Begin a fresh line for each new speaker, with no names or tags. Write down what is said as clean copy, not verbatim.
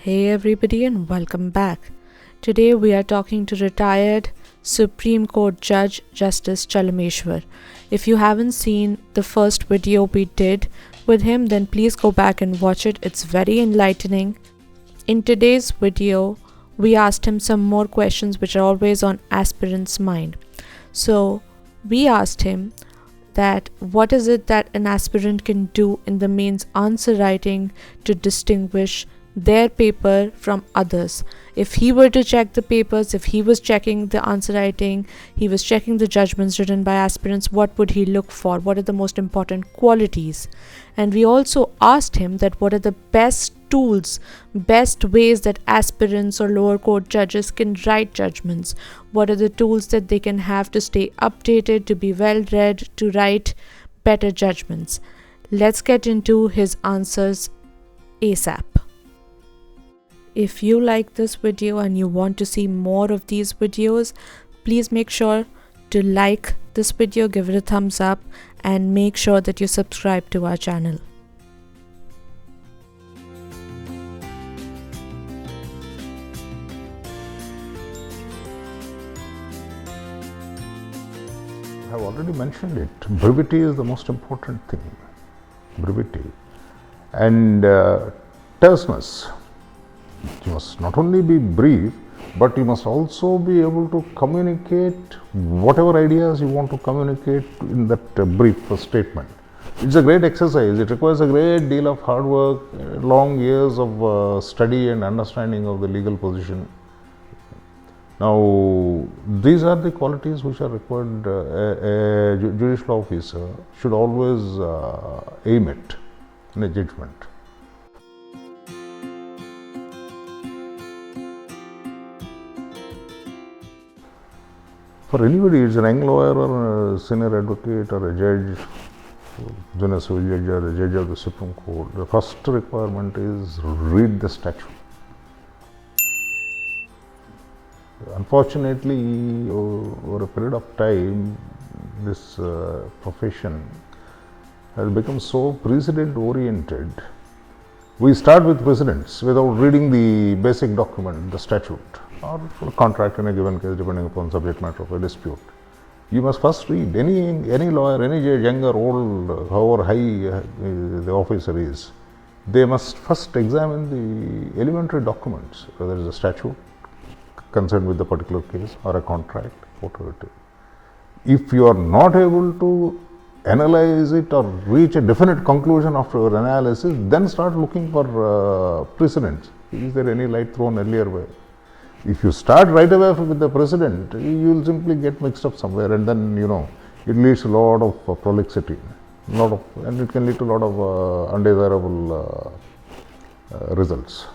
Hey everybody and welcome back. Today we are talking to retired Supreme Court Judge Justice Chalameshwar. If you haven't seen the first video we did with him, then please go back and watch it. It's very enlightening. In today's video, we asked him some more questions which are always on aspirants' mind. So we asked him that what is it that an aspirant can do in the mains answer writing to distinguish their paper from others. If he were to check the papers, if he was checking the answer writing, he was checking the judgments written by aspirants, what would he look for? What are the most important qualities? And we also asked him that what are the best tools, best ways that aspirants or lower court judges can write judgments? What are the tools that they can have to stay updated, to be well read, to write better judgments? Let's get into his answers ASAP. If you like this video and you want to see more of these videos, please make sure to like this video, give it a thumbs up, and make sure that you subscribe to our channel.
I have already mentioned it. Brevity is the most important thing. Brevity. And terseness. You must not only be brief, but you must also be able to communicate whatever ideas you want to communicate in that brief statement. It's a great exercise. It requires a great deal of hard work, long years of study and understanding of the legal position. Now, these are the qualities which are required. A judicial officer should always aim at in a judgment. For anybody, it's an young lawyer or a senior advocate or a judge, junior civil judge or a judge of the Supreme Court, the first requirement is read the statute. Unfortunately, over a period of time, this profession has become so precedent-oriented. We start with precedents without reading the basic document, the statute, or contract in a given case, depending upon subject matter of a dispute. You must first read. Any lawyer, any judge, young or old, however high the officer is, they must first examine the elementary documents, whether it is a statute concerned with the particular case or a contract, whatever it is. If you are not able to analyze it or reach a definite conclusion after your analysis, then start looking for precedents. Is there any light thrown earlier way? If you start right away with the precedent, you will simply get mixed up somewhere, and then it leads to a lot of prolixity, and it can lead to a lot of undesirable results.